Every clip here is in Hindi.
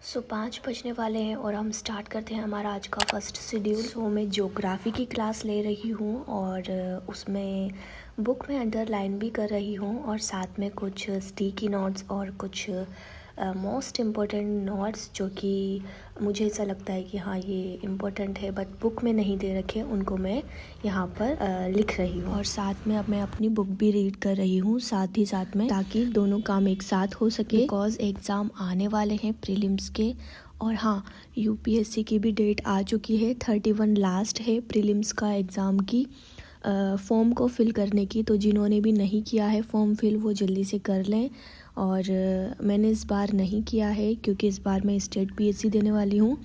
5 बजने वाले हैं और हम स्टार्ट करते हैं हमारा आज का फर्स्ट शेड्यूल। मैं ज्योग्राफी की क्लास ले रही हूँ और उसमें बुक में अंडरलाइन भी कर रही हूँ और साथ में कुछ स्टिकी नोट्स और कुछ मोस्ट इम्पोर्टेंट नोट्स जो कि मुझे ऐसा लगता है कि हाँ ये इम्पोर्टेंट है बट बुक में नहीं दे रखे, उनको मैं यहाँ पर लिख रही हूँ। और साथ में अब मैं अपनी बुक भी रीड कर रही हूँ साथ ही साथ में, ताकि दोनों काम एक साथ हो सके बिकॉज एग्ज़ाम आने वाले हैं प्रीलिम्स के। और हाँ, यूपीएससी की भी डेट आ चुकी है, 31 लास्ट है प्रीलिम्स का एग्ज़ाम की फॉर्म को फिल करने की। तो जिन्होंने भी नहीं किया है फॉर्म फिल वो जल्दी से कर लें। और मैंने इस बार नहीं किया है क्योंकि इस बार मैं स्टेट पीएससी देने वाली हूँ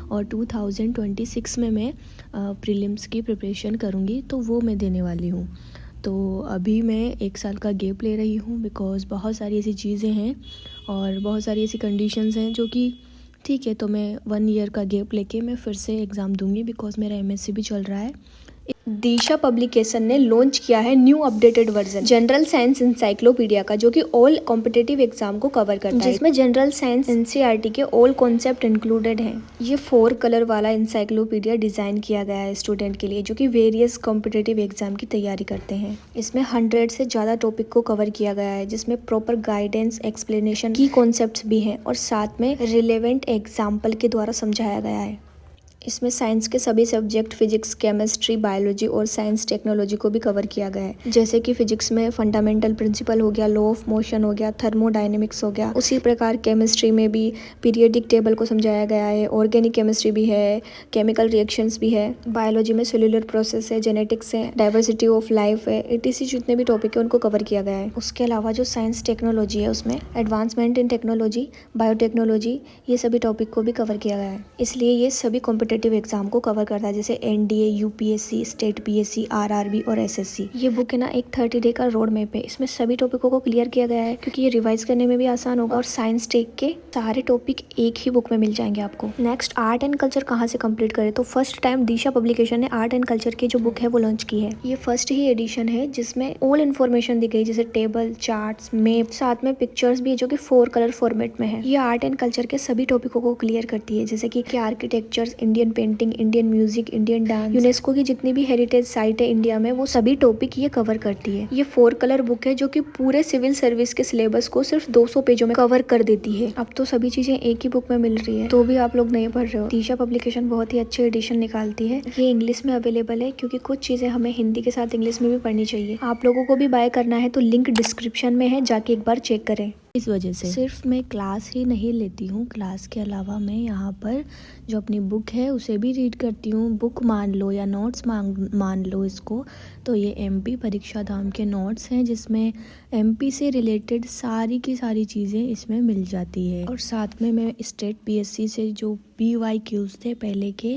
और 2026 में मैं प्रीलिम्स की प्रिपरेशन करूँगी, तो वो मैं देने वाली हूँ। तो अभी मैं 1 साल का गैप ले रही हूँ बिकॉज़ बहुत सारी ऐसी चीज़ें हैं और बहुत सारी ऐसी कंडीशंस हैं जो कि ठीक है, तो मैं 1 ईयर का गैप लेके मैं फिर से एग्ज़ाम दूँगी बिकॉज़ मेरा एमएससी भी चल रहा है। दिशा पब्लिकेशन ने लॉन्च किया है new updated version general science encyclopedia का, जो कि ऑल कॉम्पिटिटिव एग्जाम को कवर करता है, जिसमें जनरल साइंस एनसीईआरटी के ऑल कॉन्सेप्ट इंक्लूडेड हैं। ये 4 कलर वाला इंसाइक्लोपीडिया डिजाइन किया गया है स्टूडेंट के लिए जो कि वेरियस कॉम्पिटिटिव एग्जाम की तैयारी करते हैं। इसमें 100 से ज़्यादा टॉपिक को कवर किया गया है, जिसमें प्रॉपर गाइडेंस, एक्सप्लेनेशन, की कॉन्सेप्ट भी हैं और साथ में रिलेवेंट एग्जाम्पल के द्वारा समझाया गया है। इसमें साइंस के सभी सब्जेक्ट फिजिक्स, केमिस्ट्री, बायोलॉजी और साइंस टेक्नोलॉजी को भी कवर किया गया है। जैसे कि फिजिक्स में फंडामेंटल प्रिंसिपल हो गया, लॉ ऑफ मोशन हो गया, थर्मोडायनेमिक्स हो गया। उसी प्रकार केमिस्ट्री में भी पीरियडिक टेबल को समझाया गया है, ऑर्गेनिक केमिस्ट्री भी है, केमिकल रिएक्शंस भी है। बायोलॉजी में सेलुलर प्रोसेस है, जेनेटिक्स है, डाइवर्सिटी ऑफ लाइफ है, etc जितने भी टॉपिक है उनको कवर किया गया है। उसके अलावा जो साइंस टेक्नोलॉजी है उसमें एडवांसमेंट इन टेक्नोलॉजी, बायोटेक्नोलॉजी, ये सभी टॉपिक को भी कवर किया गया है। इसलिए ये सभी कॉम्पिटिटिव एग्जाम को कवर करता है, जैसे NDA, UPSC, state PSC, RRB और एसएससी। ये बुक है ना एक 30 डे का रोड मैप है। इसमें सभी टॉपिकों को क्लियर किया गया है क्योंकि ये रिवाइज करने में भी आसान होगा और साइंस टेक के सारे टॉपिक एक ही बुक में मिल जाएंगे आपको। नेक्स्ट, आर्ट एंड कल्चर कहाँ से कंप्लीट करें, तो फर्स्ट टाइम दिशा पब्लिकेशन ने आर्ट एंड कल्चर की जो बुक है वो लॉन्च की है। ये फर्स्ट ही एडिशन है जिसमें ऑल इन्फॉर्मेशन दी गई, जैसे टेबल, चार्ट्स, मैप, साथ में पिक्चर्स भी है जो कि 4 कलर फॉर्मेट में है। ये आर्ट एंड कल्चर के सभी टॉपिकों को क्लियर करती है, जैसे कि architecture, Indian painting, Indian music, Indian dance, UNESCO की जितनी भी हेरिटेज साइट है इंडिया में वो सभी टॉपिक ये कवर करती है। ये 4 कलर बुक है जो कि पूरे सिविल सर्विस के सिलेबस को सिर्फ 200 पेजों में कवर कर देती है। अब तो सभी चीजें एक ही बुक में मिल रही है, तो भी आप लोग नहीं पढ़ रहे हो। दिशा पब्लिकेशन बहुत ही अच्छे एडिशन निकालती है। ये इंग्लिश में अवेलेबल है क्योंकि कुछ चीजें हमें हिंदी के साथ इंग्लिश में भी पढ़नी चाहिए। आप लोगों को भी बाय करना है तो लिंक डिस्क्रिप्शन में है, जाके एक बार चेक करें। इस वजह से सिर्फ मैं क्लास ही नहीं लेती हूँ, क्लास के अलावा मैं यहाँ पर जो अपनी बुक है उसे भी रीड करती हूँ। बुक मान लो या नोट्स मान लो इसको, तो ये एमपी परीक्षा धाम के नोट्स हैं जिसमें एमपी से रिलेटेड सारी की सारी चीज़ें इसमें मिल जाती है। और साथ में मैं स्टेट पीएससी से जो PYQs थे पहले के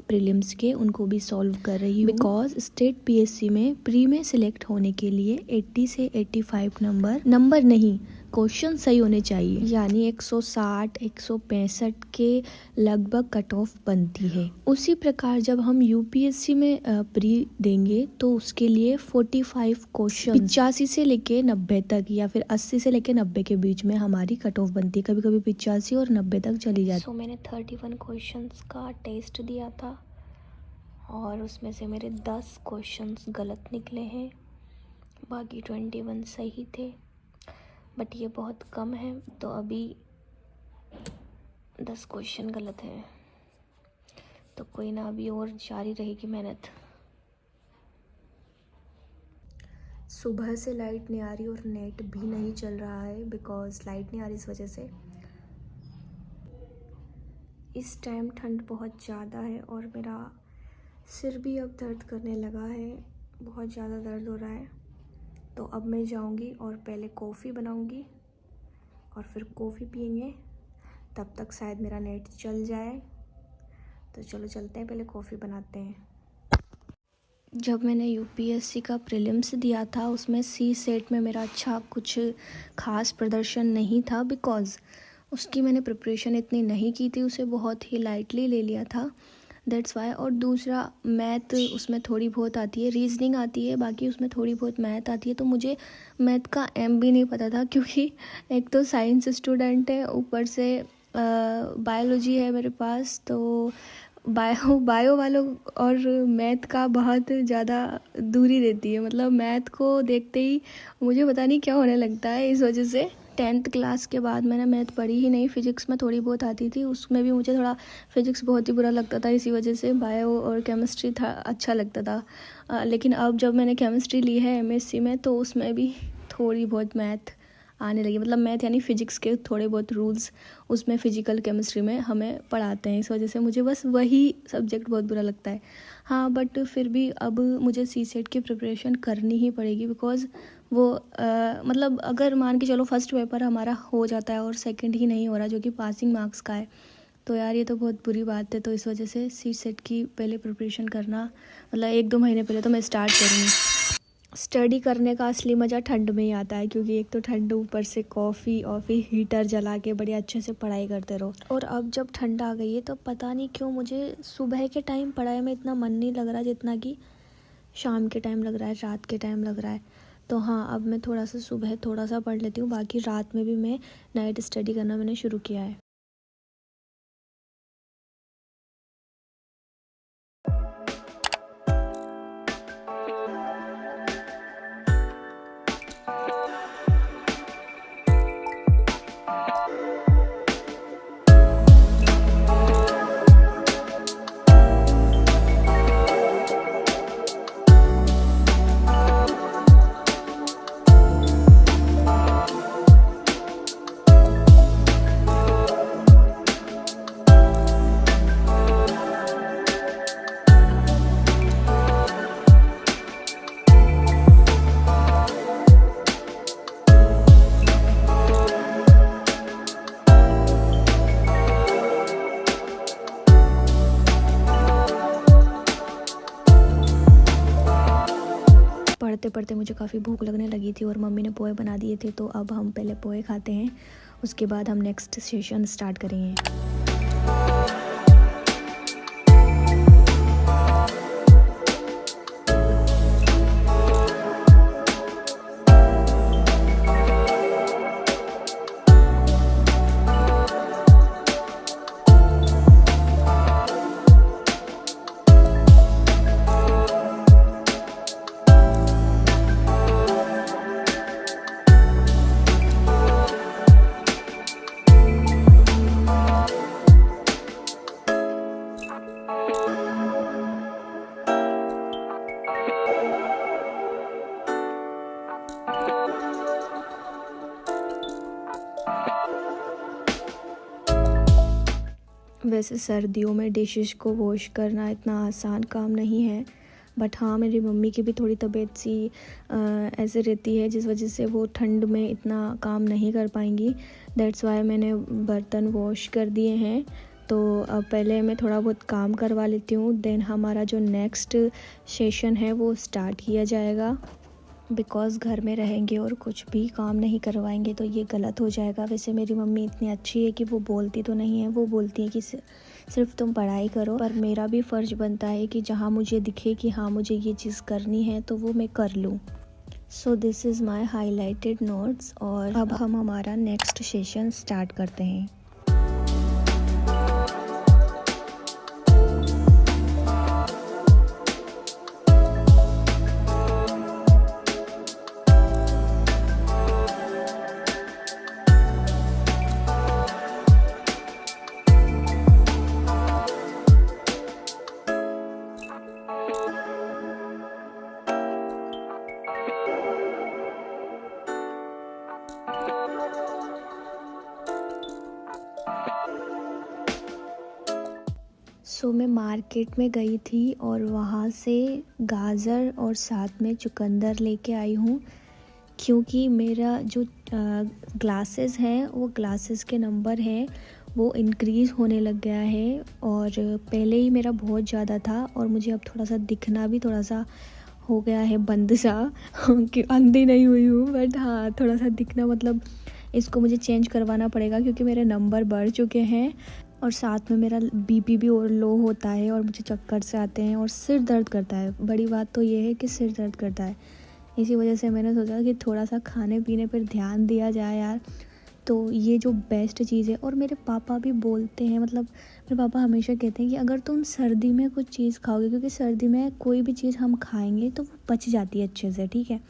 प्रीलिम्स के उनको भी सॉल्व कर रही हूँ बिकॉज स्टेट पीएससी में प्री में सिलेक्ट होने के लिए 80 से 85 नंबर नहीं, क्वेश्चन सही होने चाहिए, यानी 160 165 के लगभग कट ऑफ बनती है। उसी प्रकार जब हम यूपीएससी में प्री देंगे तो उसके लिए 45 क्वेश्चन 85 से लेके 90 तक या फिर 80 से लेके 90 के बीच में हमारी कट ऑफ बनती है, कभी कभी 85 और 90 तक चली जाती है। मैंने 31 क्वेश्चंस का टेस्ट दिया था और उसमें से मेरे 10 क्वेश्चंस गलत निकले हैं, बाकी 21 सही थे, बट ये बहुत कम है तो अभी 10 क्वेश्चन गलत हैं, तो कोई ना, अभी और जारी रहेगी मेहनत। सुबह से लाइट नहीं आ रही और नेट भी नहीं चल रहा है बिकॉज लाइट नहीं आ रही, इस वजह से इस टाइम ठंड बहुत ज़्यादा है और मेरा सिर भी अब दर्द करने लगा है, बहुत ज़्यादा दर्द हो रहा है। तो अब मैं जाऊंगी और पहले कॉफ़ी बनाऊंगी और फिर कॉफ़ी पियेंगे, तब तक शायद मेरा नेट चल जाए। तो चलो चलते हैं, पहले कॉफ़ी बनाते हैं। जब मैंने यूपीएससी का प्रीलिम्स दिया था उसमें सी सेट में मेरा अच्छा कुछ खास प्रदर्शन नहीं था बिकॉज़ उसकी मैंने प्रिपरेशन इतनी नहीं की थी, उसे बहुत ही लाइटली ले लिया था, दैट्स वाई। और दूसरा, मैथ उसमें थोड़ी बहुत आती है, रीजनिंग आती है, बाकी उसमें थोड़ी बहुत मैथ आती है, तो मुझे मैथ का एम भी नहीं पता था क्योंकि एक तो साइंस स्टूडेंट है, ऊपर से बायोलॉजी है मेरे पास, तो बायो वालों और मैथ का बहुत ज़्यादा दूरी रहती है। मतलब मैथ को देखते ही मुझे पता नहीं क्या होने लगता है। इस वजह से 10th क्लास के बाद मैंने मैथ पढ़ी ही नहीं। फिज़िक्स में थोड़ी बहुत आती थी, उसमें भी मुझे थोड़ा फिज़िक्स बहुत ही बुरा लगता था। इसी वजह से बायो और केमिस्ट्री था अच्छा लगता था। लेकिन अब जब मैंने केमिस्ट्री ली है MSc में, तो उसमें भी थोड़ी बहुत मैथ आने लगी। मतलब मैथ यानी फ़िज़िक्स के थोड़े बहुत रूल्स उसमें फ़िज़िकल केमिस्ट्री में हमें पढ़ाते हैं। इस वजह से मुझे बस वही सब्जेक्ट बहुत बुरा लगता है। हाँ, बट फिर भी अब मुझे CSET की प्रिपरेशन करनी ही पड़ेगी, बिकॉज़ वो मतलब अगर मान के चलो फर्स्ट पेपर हमारा हो जाता है और सेकंड ही नहीं हो रहा, जो कि पासिंग मार्क्स का है, तो यार ये तो बहुत बुरी बात है। तो इस वजह से CSET की पहले प्रिपरेशन करना, मतलब 1-2 महीने पहले तो मैं स्टार्ट करूँगी। स्टडी करने का असली मज़ा ठंड में ही आता है, क्योंकि एक तो ठंड, ऊपर से कॉफ़ी हीटर जला के बढ़िया अच्छे से पढ़ाई करते रहो। और अब जब ठंड आ गई है तो पता नहीं क्यों मुझे सुबह के टाइम पढ़ाई में इतना मन नहीं लग रहा जितना कि शाम के टाइम लग रहा है, रात के टाइम लग रहा है। तो हाँ, अब मैं थोड़ा सा सुबह थोड़ा सा पढ़ लेती हूँ, बाकी रात में भी मैं नाइट स्टडी करना मैंने शुरू किया है। पढ़ते पढ़ते मुझे काफ़ी भूख लगने लगी थी और मम्मी ने पोहे बना दिए थे, तो अब हम पहले पोहे खाते हैं, उसके बाद हम नेक्स्ट सेशन स्टार्ट करेंगे। वैसे सर्दियों में डिशेस को वॉश करना इतना आसान काम नहीं है, बट हाँ, मेरी मम्मी की भी थोड़ी तबीयत सी ऐसे रहती है, जिस वजह से वो ठंड में इतना काम नहीं कर पाएंगी। दैट्स वाई मैंने बर्तन वॉश कर दिए हैं। तो अब पहले मैं थोड़ा बहुत काम करवा लेती हूँ, देन हमारा जो नेक्स्ट सेशन है वो स्टार्ट किया जाएगा। बिकॉज़ घर में रहेंगे और कुछ भी काम नहीं करवाएंगे तो ये गलत हो जाएगा। वैसे मेरी मम्मी इतनी अच्छी है कि वो बोलती तो नहीं है, वो बोलती है कि सिर्फ तुम पढ़ाई करो, पर मेरा भी फ़र्ज़ बनता है कि जहाँ मुझे दिखे कि हाँ मुझे ये चीज़ करनी है तो वो मैं कर लूँ। So this is my highlighted notes, और अब हम हमारा नेक्स्ट सेशन स्टार्ट करते हैं। सो मैं मार्केट में गई थी और वहाँ से गाजर और साथ में चुकंदर लेके आई हूँ, क्योंकि मेरा जो ग्लासेस हैं वो ग्लासेस के नंबर हैं वो इंक्रीज़ होने लग गया है, और पहले ही मेरा बहुत ज़्यादा था और मुझे अब थोड़ा सा दिखना भी थोड़ा सा हो गया है बंद सा कि अंधी नहीं हुई हूँ, बट हाँ थोड़ा सा दिखना, मतलब इसको मुझे चेंज करवाना पड़ेगा क्योंकि मेरे नंबर बढ़ चुके हैं। और साथ में मेरा BP भी और लो होता है और मुझे चक्कर से आते हैं और सिर दर्द करता है। बड़ी बात तो ये है कि सिर दर्द करता है, इसी वजह से मैंने सोचा कि थोड़ा सा खाने पीने पर ध्यान दिया जाए यार। तो ये जो बेस्ट चीज़ है। और मेरे पापा भी बोलते हैं, मतलब मेरे पापा हमेशा कहते हैं कि अगर तुम सर्दी में कुछ चीज़ खाओगे, क्योंकि सर्दी में कोई भी चीज़ हम खाएंगे तो वो पच जाती है अच्छे से, ठीक है।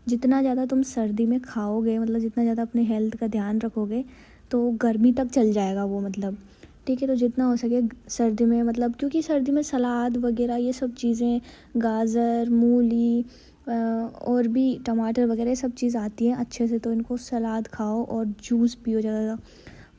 जितना ज़्यादा तुम सर्दी में खाओगे, मतलब जितना ज़्यादा अपने हेल्थ का ध्यान रखोगे तो गर्मी तक चल जाएगा वो, मतलब ठीक है। तो जितना हो सके सर्दी में, मतलब क्योंकि सर्दी में सलाद वगैरह ये सब चीज़ें, गाजर, मूली और भी टमाटर वगैरह ये सब चीज़ आती हैं अच्छे से, तो इनको सलाद खाओ और जूस पियो ज़्यादा।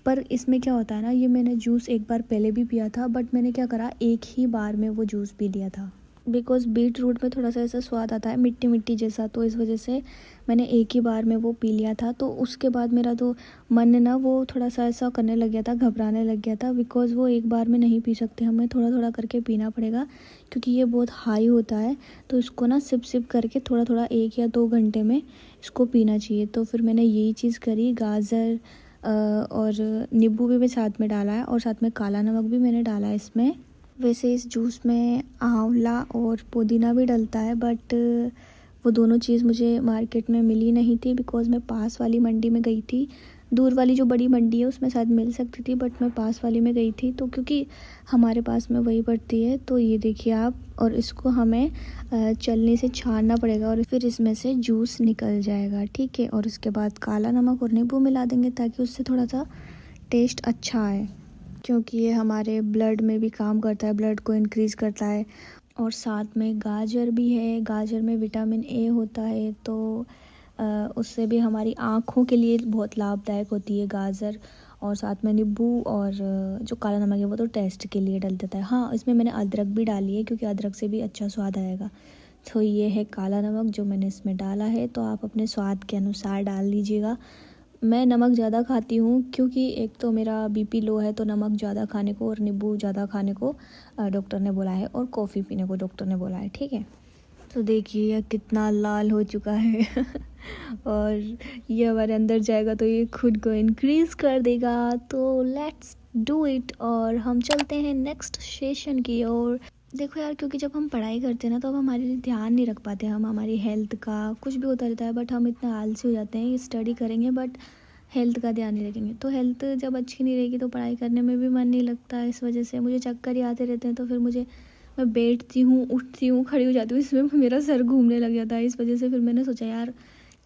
पर इसमें क्या होता है ना, ये मैंने जूस एक बार पहले भी पिया था, बट मैंने क्या करा, एक ही बार में वो जूस पी लिया था, बिकॉज़ बीट रूट में थोड़ा सा ऐसा स्वाद आता है मिट्टी मिट्टी जैसा, तो इस वजह से मैंने एक ही बार में वो पी लिया था। तो उसके बाद मेरा तो मन ना वो थोड़ा सा ऐसा करने लग गया था, घबराने लग गया था, बिकॉज़ वो एक बार में नहीं पी सकते, हमें थोड़ा थोड़ा करके पीना पड़ेगा, क्योंकि ये बहुत हाई होता है। तो इसको ना सिप सिप करके थोड़ा थोड़ा 1 या 2 घंटे में इसको पीना चाहिए। तो फिर मैंने यही चीज़ करी, गाजर और नींबू भी मैं साथ में डाला है, और साथ में काला नमक भी मैंने डाला है इसमें। वैसे इस जूस में आंवला और पुदीना भी डलता है, बट वो दोनों चीज़ मुझे मार्केट में मिली नहीं थी, बिकॉज़ मैं पास वाली मंडी में गई थी। दूर वाली जो बड़ी मंडी है उसमें शायद मिल सकती थी, बट मैं पास वाली में गई थी, तो क्योंकि हमारे पास में वही पड़ती है। तो ये देखिए आप, और इसको हमें छलनी से छानना पड़ेगा और फिर इसमें से जूस निकल जाएगा, ठीक है। और उसके बाद काला नमक और नींबू मिला देंगे ताकि उससे थोड़ा सा टेस्ट अच्छा आए, क्योंकि ये हमारे ब्लड में भी काम करता है, ब्लड को इंक्रीज़ करता है। और साथ में गाजर भी है, गाजर में विटामिन ए होता है, तो उससे भी हमारी आँखों के लिए बहुत लाभदायक होती है गाजर। और साथ में नींबू और जो काला नमक है वो तो टेस्ट के लिए डल देता है। हाँ, इसमें मैंने अदरक भी डाली है, क्योंकि अदरक से भी अच्छा स्वाद आएगा। तो ये है काला नमक जो मैंने इसमें डाला है, तो आप अपने स्वाद के अनुसार डाल लीजिएगा। मैं नमक ज़्यादा खाती हूँ, क्योंकि एक तो मेरा बीपी लो है, तो नमक ज़्यादा खाने को और नींबू ज़्यादा खाने को डॉक्टर ने बोला है, और कॉफ़ी पीने को डॉक्टर ने बोला है, ठीक है। तो देखिए ये कितना लाल हो चुका है और ये हमारे अंदर जाएगा तो ये खुद को इंक्रीज़ कर देगा। तो लेट्स डू इट, और हम चलते हैं नेक्स्ट सेशन की ओर। देखो यार, क्योंकि जब हम पढ़ाई करते हैं ना, तो अब हमारे लिए ध्यान नहीं रख पाते हम, हमारी हेल्थ का कुछ भी होता रहता है, बट हम इतना आलसी हो जाते हैं, स्टडी करेंगे बट हेल्थ का ध्यान नहीं रखेंगे। तो हेल्थ जब अच्छी नहीं रहेगी तो पढ़ाई करने में भी मन नहीं लगता। इस वजह से मुझे चक्कर ही आते रहते हैं, तो फिर मैं बैठती हूँ, उठती हूँ, खड़ी हो जाती हूँ, इसमें मेरा सर घूमने लग जाता है। इस वजह से फिर मैंने सोचा यार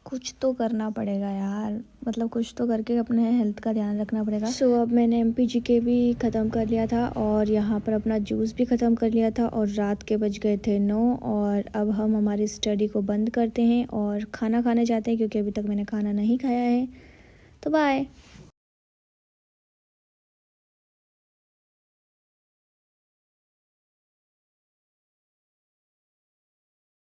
कुछ तो करना पड़ेगा यार, मतलब कुछ तो करके अपने हेल्थ का ध्यान रखना पड़ेगा। सो अब मैंने MPGK भी ख़त्म कर लिया था, और यहाँ पर अपना जूस भी ख़त्म कर लिया था, और रात के बज गए थे 9, और अब हम हमारी स्टडी को बंद करते हैं और खाना खाने जाते हैं, क्योंकि अभी तक मैंने खाना नहीं खाया है। तो बाय।